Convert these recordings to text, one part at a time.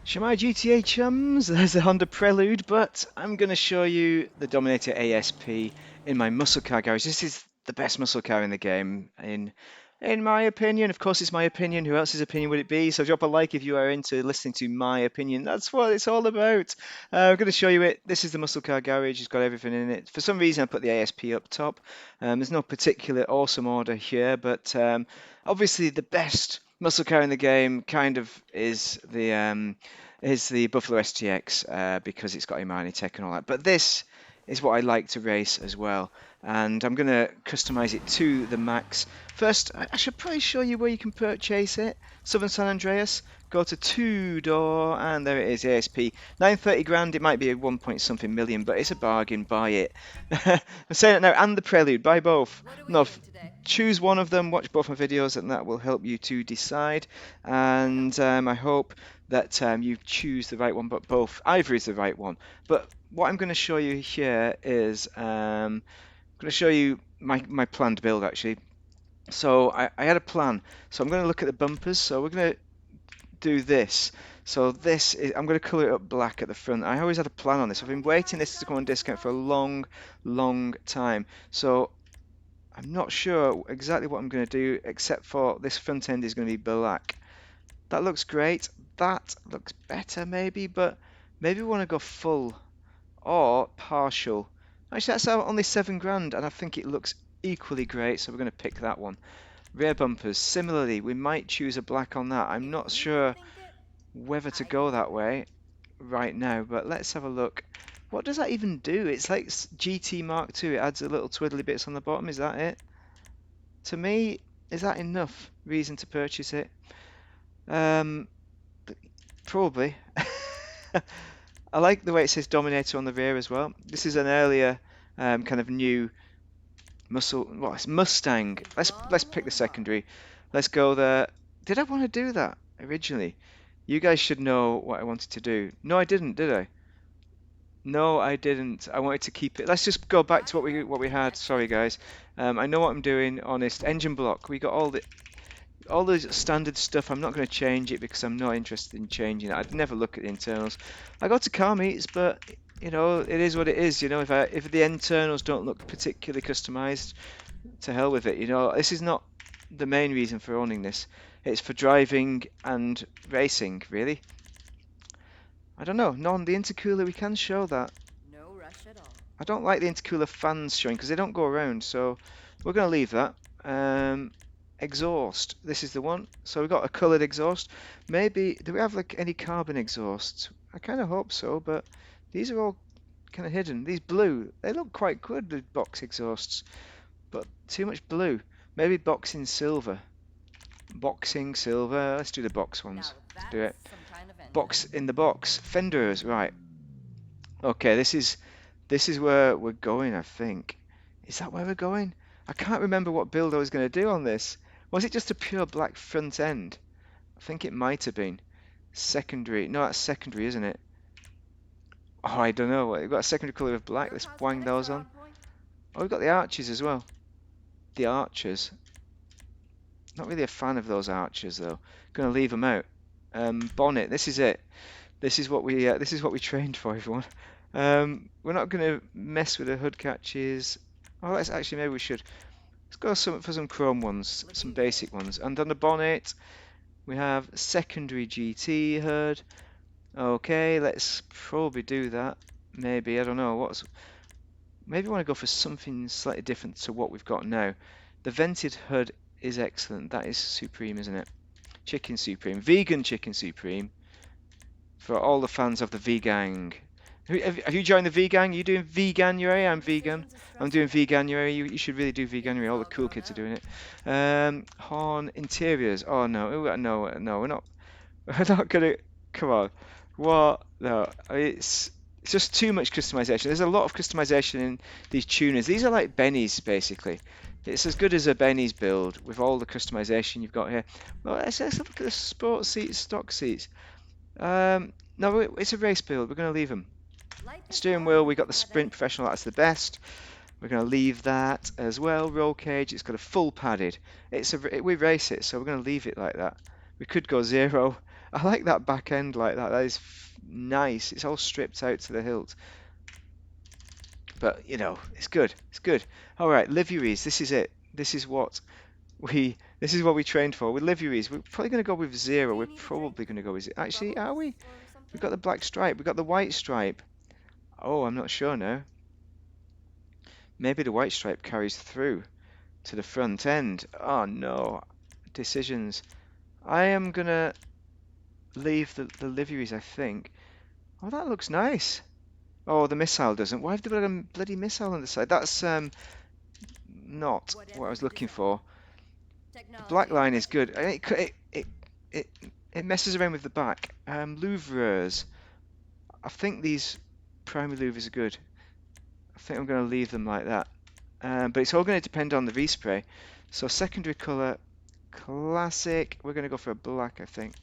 Shemai GTA chums, there's the Honda Prelude, but I'm going to show you the Dominator ASP in my muscle car garage. This is the best muscle car in the game, in my opinion. Of course, it's my opinion. Who else's opinion would it be? So drop a like if you are into listening to my opinion. That's what it's all about. I'm going to show you it. This is the muscle car garage. It's got everything in it. For some reason, I put the ASP up top. There's no particular awesome order here, but obviously the best muscle car in the game kind of is the Buffalo STX because it's got Imani Tech and all that. But this is what I like to race as well. And I'm going to customize it to the max. First, I should probably show you where you can purchase it. Southern San Andreas, go to two-door, and there it is, ASP. 930 grand, it might be a 1 point something million, but it's a bargain, buy it. I'm saying it now, and the Prelude, buy both. No, choose one of them, watch both my videos, and that will help you to decide. And I hope that you choose the right one, but both, either is the right one. But what I'm going to show you here is I'm going to show you my planned build actually. So I had a plan. So I'm going to look at the bumpers. So we're going to do this. So this is, I'm going to colour it up black at the front. I always had a plan on this. I've been waiting this to go on discount for a long time. So I'm not sure exactly what I'm going to do, except for this front end is going to be black. That looks great. That looks better maybe, but maybe we want to go full or partial. Actually, that's only 7 grand, and I think it looks equally great, so we're going to pick that one. Rear bumpers, similarly, we might choose a black on that. I'm not sure whether to go that way right now, but let's have a look. What does that even do? It's like GT Mark II. It adds a little twiddly bits on the bottom. Is that it? To me, is that enough reason to purchase it? Probably. I like the way it says Dominator on the rear as well. This is an earlier kind of new it's Mustang. Let's pick the secondary. Let's go there. Did I want to do that originally? You guys should know what I wanted to do. No, I didn't, did I? No, I didn't. I wanted to keep it. Let's just go back to what we had. Sorry, guys. I know what I'm doing. Honest. Engine block. We got all the standard stuff. I'm not going to change it because I'm not interested in changing it. I'd never look at the internals. I go to car meets, but you know, it is what it is. You know, if the internals don't look particularly customized, to hell with it. You know, this is not the main reason for owning this. It's for driving and racing, really. I don't know. No, on the intercooler we can show that. No rush at all. I don't like the intercooler fans showing because they don't go around, so we're going to leave that. Exhaust. This is the one. So we've got a coloured exhaust. Maybe, do we have like any carbon exhausts? I kind of hope so, but these are all kind of hidden. These blue, they look quite good, the box exhausts, but too much blue. Maybe boxing silver. Boxing silver. Let's do the box ones. Let's do it. Box in the box. Fenders, right. Okay, this is where we're going, I think. Is that where we're going? I can't remember what build I was going to do on this. Was it just a pure black front end? I think it might have been. Secondary. No, that's secondary, isn't it? Oh, I don't know. We've got a secondary colour of black. Let's wang those on. Oh, we've got the arches as well. The arches. Not really a fan of those arches, though. Going to leave them out. Bonnet. This is it. This is what we trained for, everyone. We're not going to mess with the hood catches. Oh, let's actually, maybe we should. Let's go for some chrome ones, some basic ones. And on the bonnet, we have secondary GT hood. Okay, let's probably do that. Maybe, I don't know. Maybe I want to go for something slightly different to what we've got now. The vented hood is excellent. That is supreme, isn't it? Chicken Supreme. Vegan Chicken Supreme. For all the fans of the V-Gang. Have you joined the V-Gang? Are you doing Veganuary? I'm vegan. I'm doing Veganuary. You should really do Veganuary. All the cool kids are doing it. Horn interiors. Oh no, no, we're not. We're not gonna. Come on. What? No, it's just too much customization. There's a lot of customization in these tuners. These are like Benny's basically. It's as good as a Benny's build with all the customization you've got here. Well, let's look at the sports seats, stock seats. No, it's a race build. We're going to leave them. Steering wheel, we got the Sprint Professional. That's the best. We're going to leave that as well. Roll cage, it's got a full padded. We race it, so we're going to leave it like that. We could go zero. I like that back end like that. That is nice. It's all stripped out to the hilt. But, you know, it's good. It's good. All right, liveries. This is it. This is what we trained for. With liveries, we're probably going to go with zero. Do you We're need a drink? probably going to go with it. Actually, Bubbles are we? or We've something? got the black stripe. We've got the white stripe. Oh, I'm not sure now. Maybe the white stripe carries through to the front end. Oh no. Decisions. I am gonna leave the liveries, I think. Oh, that looks nice. Oh, the missile doesn't. Why have they got a bloody missile on the side? That's not what I Whatever was you looking decide. for. The black Technology line is enlightened. good. It it messes around with the back. Louvres. I think these primary louvres are good. I think I'm going to leave them like that. But it's all going to depend on the respray. So secondary colour, classic. We're going to go for a black, I think.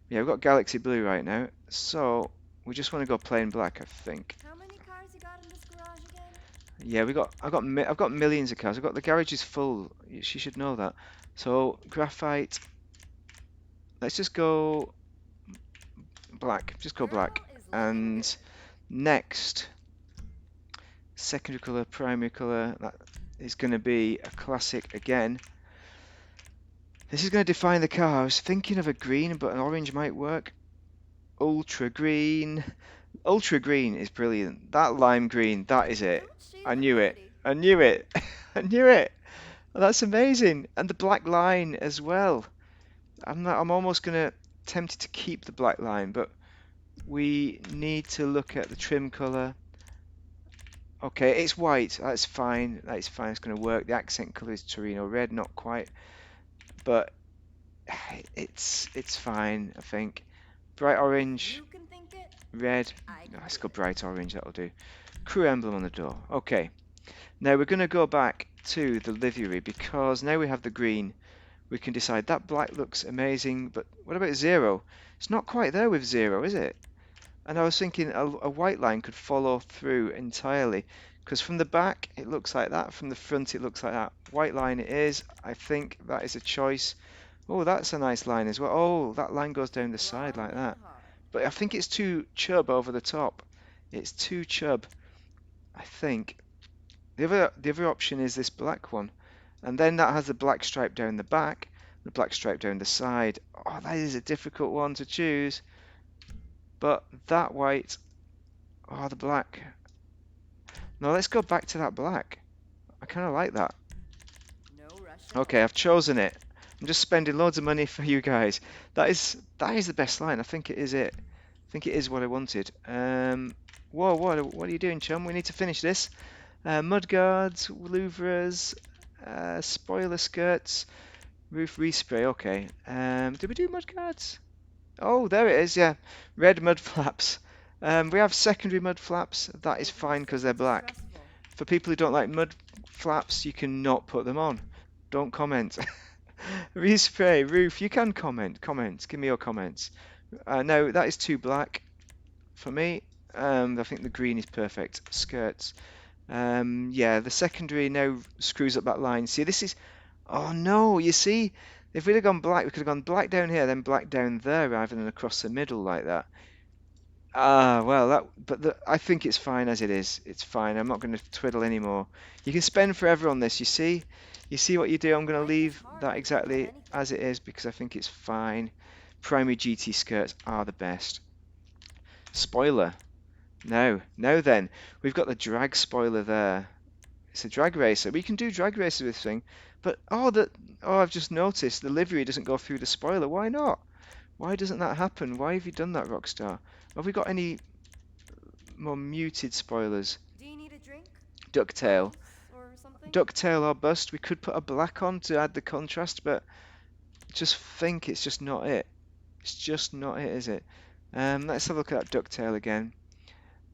Yeah, we've got galaxy blue right now. So we just want to go plain black, I think. How many cars you got in this garage again? Yeah, I've got millions of cars. I've got the garage is full. She should know that. So graphite. Let's just go black. Just go black. Girl is looking And good. next, secondary colour, primary colour. That is going to be a classic again. This is going to define the car. I was thinking of a green, but an orange might work. Ultra green. Ultra green is brilliant. That lime green, that is it. Don't she I look knew it. pretty? I knew it. I knew it. That's amazing. And the black line as well. I'm almost gonna tempted to keep the black line, but we need to look at the trim color. Okay, it's white. That's fine. That's fine. It's gonna work. The accent color is Torino red, not quite, but it's fine, I think. Bright If orange, you can think it, red. I can Let's do go it. bright orange. That'll do. Crew emblem on the door. Okay. Now we're going to go back to the livery because now we have the green. We can decide that black looks amazing, but what about zero? It's not quite there with zero, is it? And I was thinking a white line could follow through entirely because from the back it looks like that, from the front it looks like that. White line it is. I think that is a choice. Oh, that's a nice line as well. Oh, that line goes down the side Long like and that. hard. But I think it's too chub over the top. It's too chub, I think. The other option is this black one. And then that has the black stripe down the back, the black stripe down the side. Oh, that is a difficult one to choose. But that white, oh, the black. No, let's go back to that black. I kind of like that. No rushing. Okay, I've chosen it. I'm just spending loads of money for you guys. That is the best line. I think it is it. I think it is what I wanted. Whoa, what are you doing, chum? We need to finish this. Mudguards, louvres, spoiler skirts, roof respray. Okay. Did we do mudguards? Oh, there it is. Yeah, red mud flaps. We have secondary mud flaps. That is Making fine because they're decisions is black. stressful. For people who don't like mud flaps, you cannot put them on. Don't comment. Respray roof. You can comment. Comments. Give me your comments. No, that is too black for me. I think the green is perfect. Skirts. Yeah, the secondary now screws up that line. See, this is. Oh no, you see, if we'd have gone black, we could have gone black down here, then black down there, rather than across the middle like that. Ah, well, I think it's fine as it is. It's fine. I'm not going to twiddle anymore. You can spend forever on this. You see, what you do. I'm going to Life is leave hard that when you don't have exactly anything. as it is because I think it's fine. Primary GT skirts are the best. Spoiler. No, no. Then we've got the drag spoiler there. It's a drag racer. We can do drag racer with this thing, but I've just noticed the livery doesn't go through the spoiler. Why not? Why doesn't that happen? Why have you done that, Rockstar? Have we got any more muted spoilers? Do you need a drink? Ducktail. Bubbles or something? Ducktail or bust. We could put a black on to add the contrast, but just think it's just not it. It's just not it, is it? Let's have a look at that ducktail again.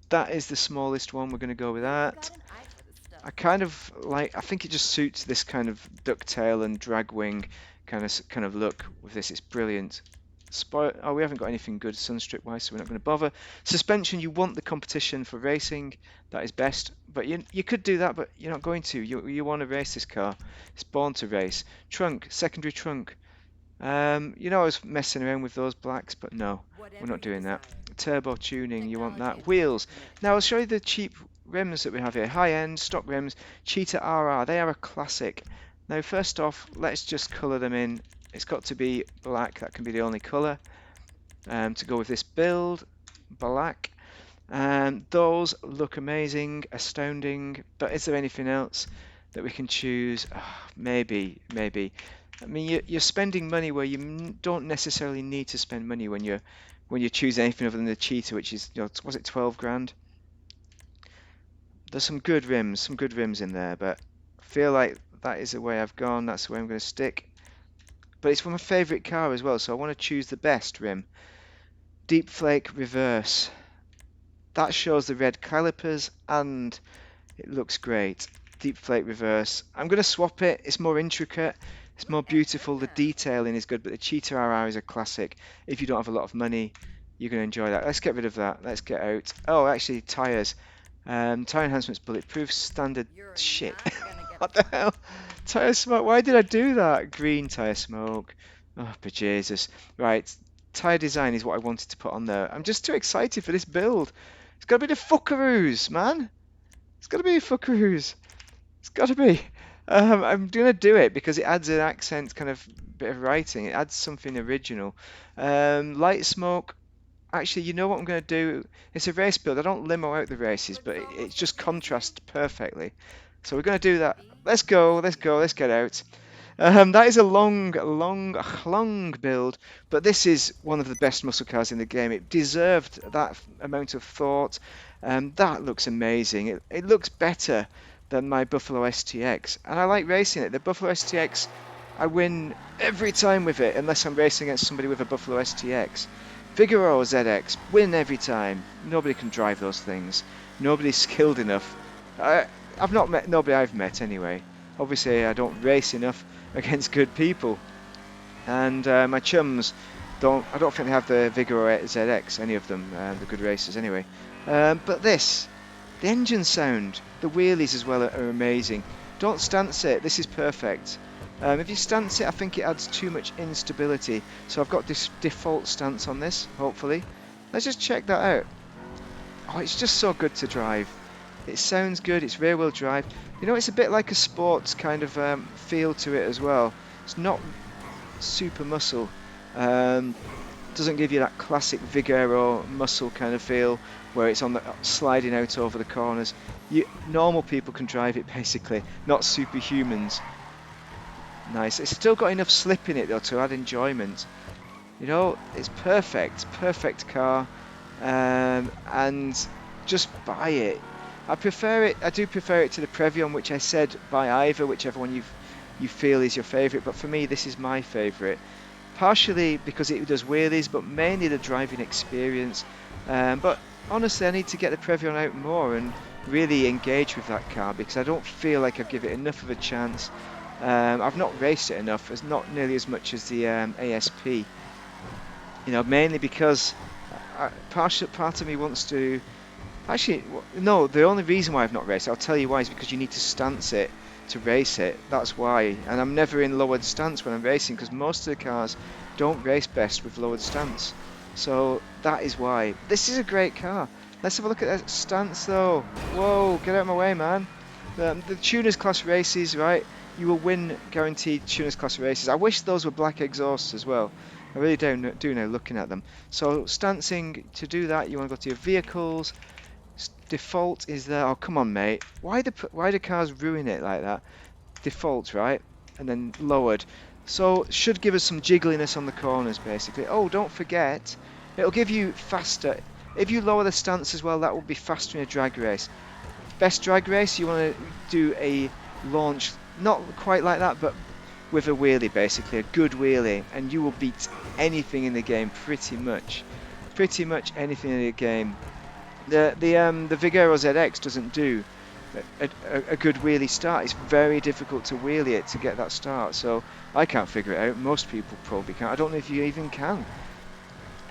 That is the smallest one. We're going to go with Really that. got an eye for this stuff. I think it just suits this kind of ducktail and drag wing kind of look with this. It's brilliant. Oh, we haven't got anything good sunstrip wise, so we're not going to bother. Suspension, you want the competition for racing. That is best. But you could do that, but you're not going to. You want to race this car. It's born to race. Trunk, secondary trunk. You know, I was messing around with those blacks, but no, we're Whatever not you doing that. desire. Turbo tuning, you want Technology that. and fun Wheels. Now I'll mixed. show you the cheap rims that we have here. High-end stock rims, Cheetah RR. They are a classic. Now, first off, let's just colour them in. It's got to be black. That can be the only colour to go with this build. Black. And those look amazing, astounding. But is there anything else that we can choose? Maybe, maybe. I mean, you're spending money where you don't necessarily need to spend money when you choose anything other than the cheetah, which is, you know, was it 12 grand? There's some good rims in there, but I feel like that is the way I've gone. That's the way I'm going to stick. But it's from my favourite car as well, so I want to choose the best rim. Deep Flake Reverse. That shows the red calipers and it looks great. Deep Flake Reverse. I'm going to swap it. It's more intricate. It's Look more at your beautiful. The car. detailing is good, but the Cheetah RR is a classic. If you don't have a lot of money, you're going to enjoy that. Let's get rid of that. Let's get out. Oh, actually, tyres. Tyre enhancements, bulletproof, standard. You're Shit. not gonna get What the hell? Tyre smoke. Why did I do that? Green tyre smoke. Oh, bejesus. Right. Tyre design is what I wanted to put on there. I'm just too excited for this build. It's got to be the fuckaroos, man. It's got to be fuckaroos. It's got to be. I'm gonna do it because it adds an accent, kind of bit of writing. It adds something original. Light smoke. Actually, you know what I'm gonna do? It's a race build. I don't limo out the races, but Looks it almost just as good as new. contrasts perfectly. So we're gonna do that. Be Let's go. Let's easy. go. Let's get out. That is a long build, but this is one of the best muscle cars in the game. It deserved that amount of thought. That looks amazing. It looks better than my Buffalo STX, and I like racing it. The Buffalo STX, I win every time with it, unless I'm racing against somebody with a Buffalo STX. Figaro ZX, win every time. Nobody can drive those things. Nobody's skilled enough. I've not met nobody I've met anyway. Obviously, I don't race enough against good people. And my chums don't. I don't think they have the Vigor ZX. Any of them, the good racers anyway. But this, the engine sound, the wheelies as well are amazing. Don't stance it. This is perfect. If you stance it, I think it adds too much instability. So I've got this default stance on this. Hopefully, let's just check that out. Oh, it's just so good to drive. It sounds good. It's rear-wheel drive. You know, it's a bit like a sports kind of feel to it as well. It's not super muscle. Um, doesn't give you that classic Vigero muscle kind of feel where it's on the sliding out over the corners. Normal people can drive it basically, not superhumans. Nice. It's still got enough slip in it though to add enjoyment. You know, it's perfect car, and just buy it. I prefer it. I do prefer it to the Previon, which I said buy either, whichever one you feel is your favourite. But for me, this is my favourite. Partially because it does wheelies, but mainly the driving experience. But honestly, I need to get the Previon out more and really engage with that car because I don't feel like I've given it enough of a chance. I've not raced it enough, as not nearly as much as the ASP. You know, mainly because part of me wants to. Actually, no, the only reason why I've not raced it, I'll tell you why, is because you need to stance it to race it. That's why. And I'm never in lowered stance when I'm racing because most of the cars don't race best with lowered stance. So that is why. This is a great car. Let's have a look at that stance though. Whoa, get out of my way, man. The tuners class races, right? You will win guaranteed tuners class races. I wish those were black exhausts as well. I really do now looking at them. So stancing, to do that, you want to go to your vehicles. Default is there. Oh, come on, mate. Why do cars ruin it like that? Default, right? And then lowered. So should give us some jiggliness on the corners, basically. Oh, don't forget, it'll give you faster. If you lower the stance as well, that will be faster in a drag race. Best drag race, you want to do a launch, not quite like that, but with a wheelie, basically, a good wheelie, and you will beat anything in the game, pretty much. Pretty much anything in the game. The Vigero ZX doesn't do a good wheelie start. It's very difficult to wheelie it to get that start. So I can't figure it out. Most people probably can't. I don't know if you even can.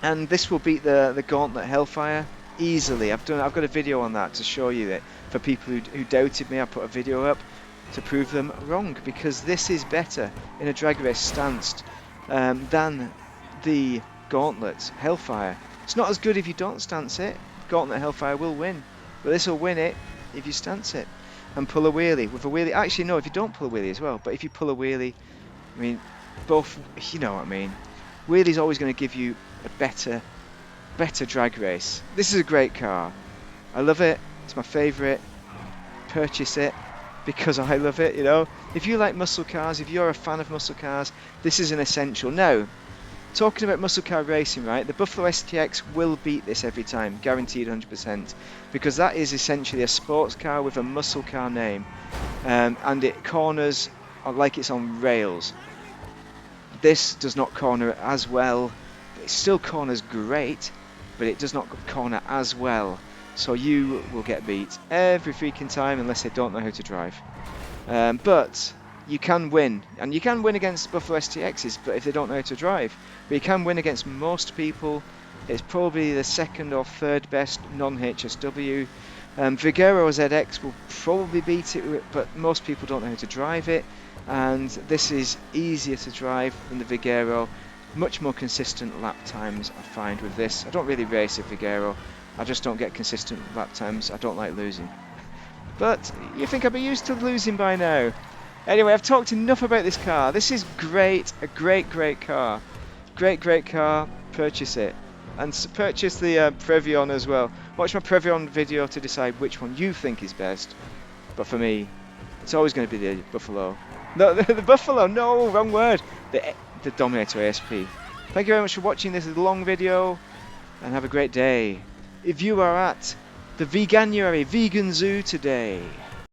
And this will beat the Gauntlet Hellfire easily. I've got a video on that to show you it. For people who doubted me, I put a video up to prove them wrong because this is better in a drag race stanced. than the Gauntlet Hellfire. It's not as good if you don't stance it. Gauntlet Hellfire will win, but this will win it if you stance it and pull a wheelie. With a wheelie, actually no, if you don't pull a wheelie as well, but if you pull a wheelie, I mean, both, you know what I mean. Wheelie's always going to give you a better drag race. This is a great car. I love it. It's my favourite. Purchase it because I love it, you know. If you like muscle cars, if you're a fan of muscle cars, this is an essential. Now, talking about muscle car racing, right, the Buffalo STX will beat this every time, guaranteed 100%, because that is essentially a sports car with a muscle car name, and it corners like it's on rails. This does not corner as well. It still corners great, but it does not corner as well. So you will get beat every freaking time unless they don't know how to drive. But you can win, and you can win against Buffalo STXs, but if they don't know how to drive. But you can win against most people. It's probably the second or third best non-HSW. Vigero ZX will probably beat it, but most people don't know how to drive it. And this is easier to drive than the Vigero. Much more consistent lap times I find with this. I don't really race a Vigero. I just don't get consistent lap times. I don't like losing. But you think I'd be used to losing by now. Anyway, I've talked enough about this car. This is great. A great car. Great car. Purchase it. And purchase the Previon as well. Watch my Previon video to decide which one you think is best. But for me, it's always going to be the Buffalo. No, the Buffalo. No, wrong word. The Dominator ASP. Thank you very much for watching this long video, and have a great day. If you are at the Veganuary Vegan Zoo today,